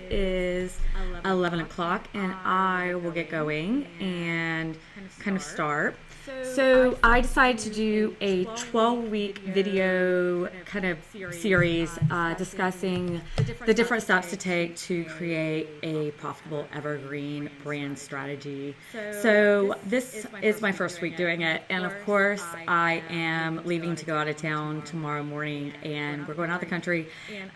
it is 11 o'clock and I will get going and kind of start. So I decided to do a 12-week video kind of series discussing the different steps to take to create a profitable evergreen brand strategy. So this is my first week doing it, and of course I am leaving to go out of town tomorrow morning, and we're going out of the country,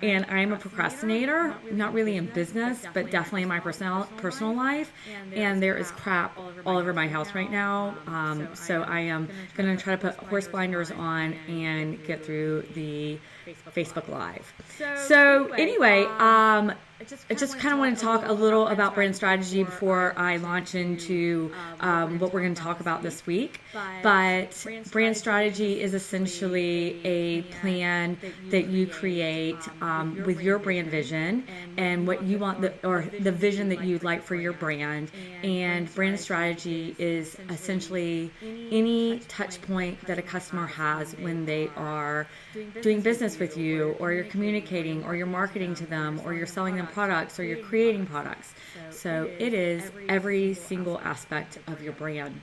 and I'm a procrastinator, not really in business, but definitely in my personal life, and there is crap all over my house right now. So I am going to try to put horse blinders on and get through the Facebook Live. So anyway, I just kind of want to talk a little about brand strategy before I launch into what we're going to talk about this week. But brand strategy is essentially a plan that you create with your brand vision and what you want, or the vision that you'd like for your brand. And brand strategy is essentially any touch point that a customer has when they are doing business with you, or you're communicating, or you're marketing to them, or you're selling them products, or you're creating products. So it is every single aspect of your brand.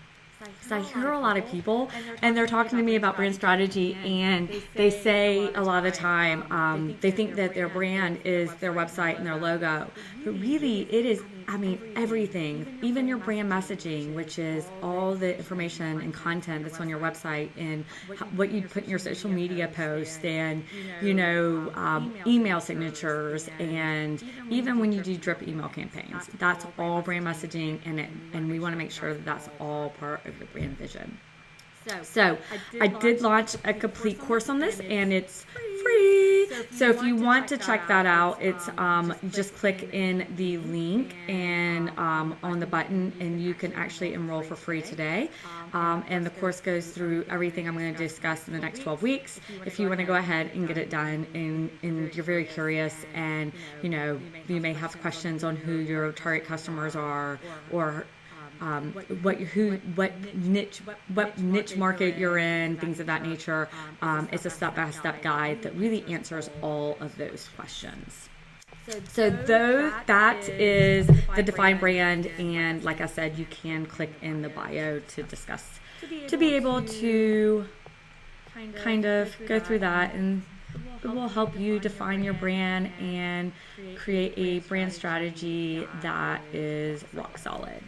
So I hear a lot of people, and they're talking to me about brand strategy, and they say a lot of the time they think that their brand is their website and their logo, but really it is, everything, even your brand messaging, which is all the information and content that's on your website, and what you put in your social media posts, and email signatures, and even when you do drip email campaigns, that's all brand messaging, and we want to make sure that that's all part of your brand vision. So I did launch a complete course on this, and it's free. So if you want to check that out, it's just click in the link and on the button, and you can actually enroll for free today. And the course goes through everything I'm going to discuss in the next 12 weeks. If you want to go ahead and get it done, and you're very curious, and you may have questions on who your target customers are, or what niche market you're in, things of that nature. It's a step-by-step guide that really answers all of those questions. So that is the Define brand, and like I said, you can click in the bio to discuss, to be able to kind of go through that, and it will help you define your brand and create a brand strategy that is rock solid.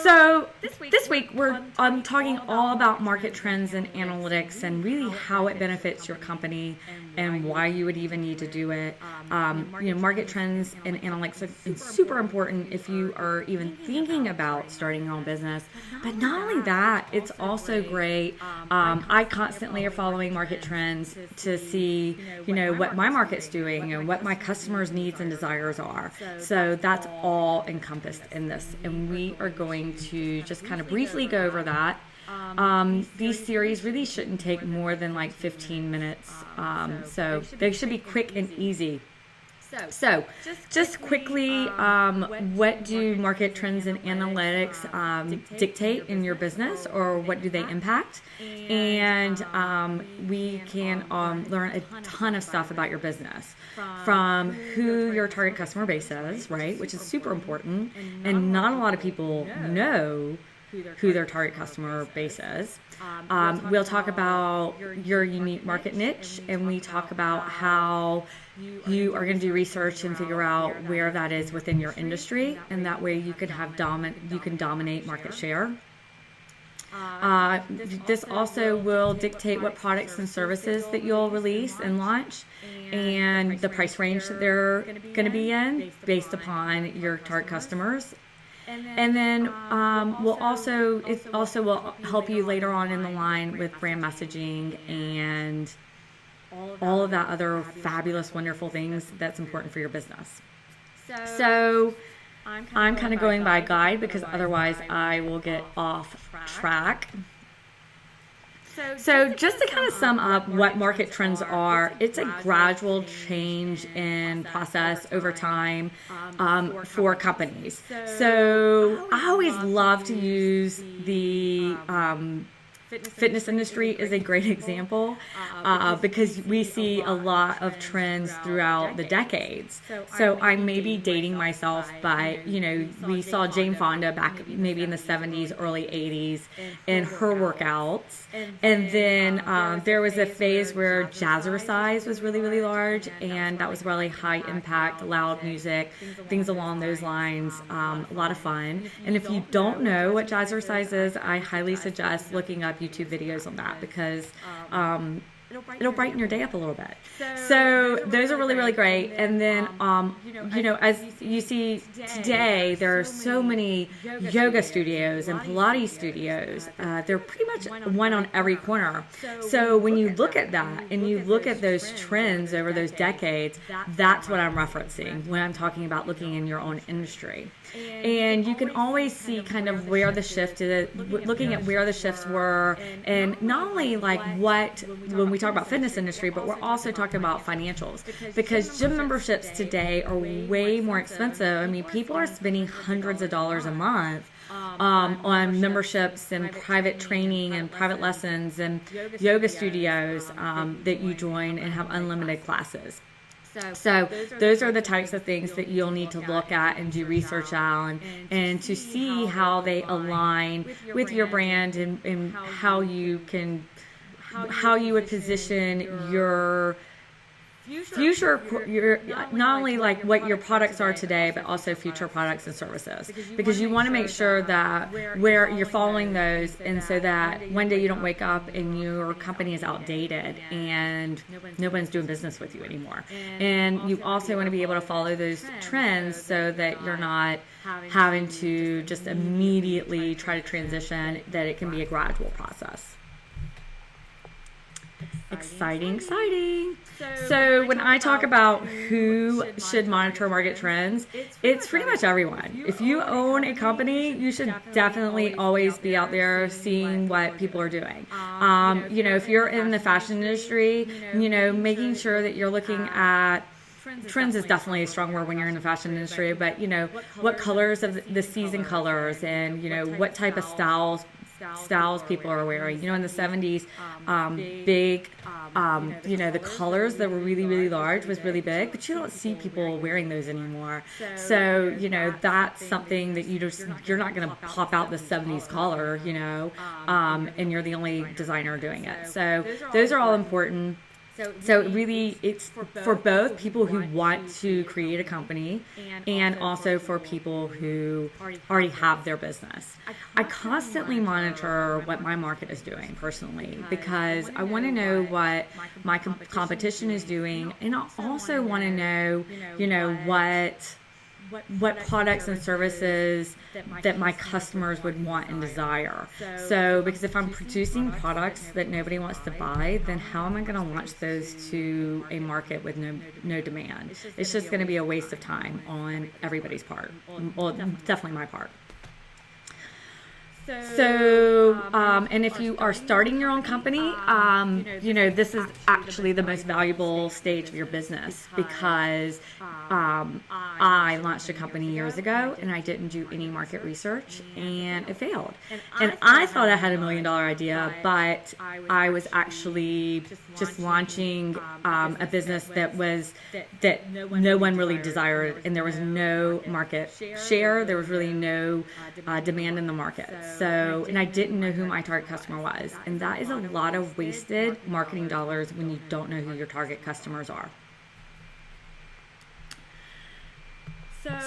So this week I'm talking all about market trends and analytics, and really how it benefits your company and why you would even need to do it. Market trends and analytics are super important if you are even thinking about starting your own business. But not only that, it's also great. I constantly are following market trends to see, what my market's doing and what my customers' needs and desires are. So that's all encompassed in this, and we are going to just kind of briefly go over that. These series really shouldn't take more than like 15 minutes, so they should be quick and easy. So just quickly, what do market trends and analytics dictate in your business, or what do they impact? And we can learn a ton of stuff about your business, from who your target customer base is, right, which is super important, and not a lot of people know who their target customer base is. We'll talk about your unique market niche, and we talk about how you are going to do research and figure out where that is within your industry, and that way you can dominate market share. This also will dictate what products and services that you'll release and launch, and the price range that they're going to be in based upon your target customers. And then it also will help you later on in the line with brand messaging and all of that other fabulous, wonderful things that's important for your business. So I'm kind of going by guide, because otherwise I will get off track. So just to kind of sum up what market trends are, it's a gradual change in process over time for companies. So I always love to use the fitness industry is a great example because we see a lot of trends throughout the decades. So I may be dating myself by, we saw Jane Fonda back maybe in the 70s, early 80s in her workouts. And then there was a phase where jazzercise was really, really large, and that was really high impact, loud music, things along those lines, a lot of fun. And if you don't know what jazzercise is, I highly suggest looking up YouTube videos on that because it'll brighten your day up a little bit. So those are really, really great. And then, as you see today, there are so many yoga studios and Pilates studios. They're pretty much one on every corner. So when you look at that and you look at those trends over those decades, that's what I'm referencing when I'm talking about looking in your own industry. And you can always see kind of where the shift is, looking at where the shifts were, and not only like when we talk about fitness industry, but we're also talking about financials, because gym memberships today are way more expensive. I mean, people are spending hundreds of dollars a month on memberships and private training and private lessons and yoga studios that you join and have unlimited classes. So those are the types of things that you'll need to look at and do research on, and to see how they align with your brand and how you would position your future, not only like what your products are today, but also future products and services, because you want to make sure that where you're following those, and so that one day you don't wake up and your company is outdated and no one's doing business with you anymore. And you also want to be able to follow those trends so that you're not having to just immediately try to transition, that it can be a gradual process. Exciting. So when I talk about who should monitor market trends, it's pretty much everyone. If you own a company, you should definitely always be out there seeing what people are doing. If you're in the fashion industry, making sure that you're looking at trends is definitely a strong word when you're in the fashion industry, but what colors of the season colors, and what type of styles people are wearing. In the 70s, the colors that were really, really large was really big, but you don't see people wearing those anymore. So, that's something that you're not going to pop out the 70s color, and you're the only designer doing it. So those are all important. So really, it's for both people who want to create a company and also for people who already have their business. I constantly monitor what my market is doing personally, because I want to know what my competition is doing, and I also want to know, what products and services that my customers would want and desire. So, because if I'm producing products that nobody wants to buy, then how am I going to launch those to a market with no demand? It's just going to be a waste of time on everybody's part. Well, definitely my part. And if you are starting your own company, this is actually the most valuable stage of your business, because I launched a company years ago and I didn't do any market research and it failed. And I thought I had $1 million idea, but I was actually just launching a business that no one really desired, and there was no market share. There was really no demand in the market. So, and I didn't know who my target customer was. And that is a lot of wasted marketing dollars when you don't know who your target customers are.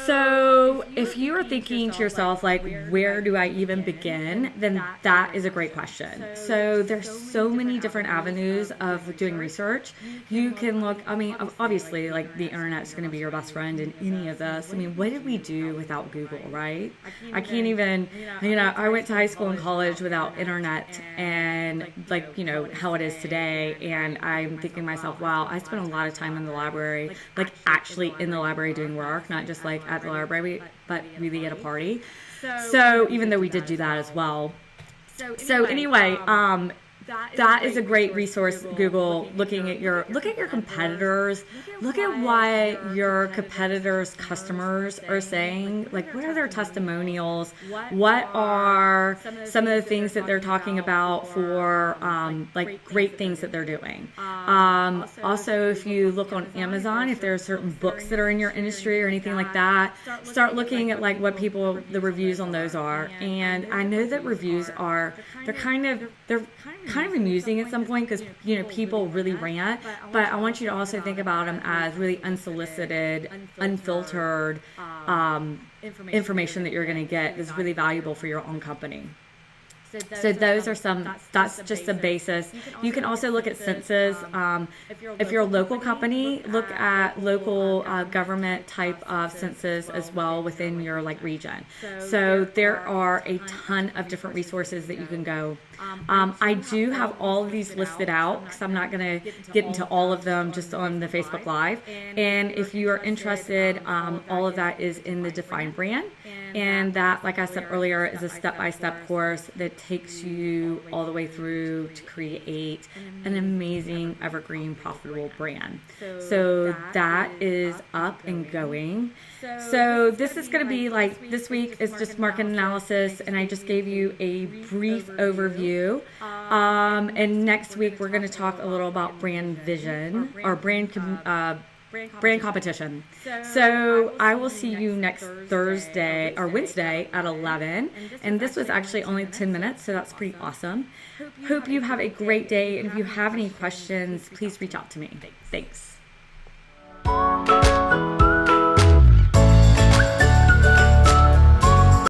So if you are thinking to yourself, like, where do I even begin? Then that is a great question. So there's so many different avenues of doing research. You can look, obviously, like, the internet's going to be your best friend in any of this. What did we do without Google, right? I can't even, I went to high school and college without internet and, how it is today. And I'm thinking to myself, wow, I spent a lot of time in the library, like actually in the library doing work, not just like at the library, but really at a party. So even though we did do that as well. So anyway, that is a great resource. Google, looking at your competitors, look at what your competitors' customers are saying. Like, what are their testimonials? What are some of the things that they're talking about for like great things that they're doing? Also, if you look on Amazon, if there are certain books that are in your industry or anything like that, start looking at like what the reviews on those are. And I know that reviews they're kind of amusing at some point, because people really rant, but I want you to also think about them as really unsolicited, unfiltered information that you're going to get is really valuable for your own company. So those are that's just the basis. You can also look at census. If you're a local company, look at local government type of census as well within your like region. So there are a ton of different resources that you can go. I do have all of these listed out, because I'm not going to get into all of them just on the Facebook Live. And if you are interested, all of that is in the Define brand. And that, like I said earlier, is a step-by-step course that takes you all the way through to create an amazing, evergreen, profitable brand. So that is up and going. So this is going to be like, this week is just market analysis, and I just gave you a brief overview. And next week we're going to talk a little about brand vision, or brand competition. So I will see you next Thursday or Wednesday at 11. And this was actually only 10 minutes, so that's pretty awesome. Hope you have a great day. And if you have any questions, please reach out to me. Thanks.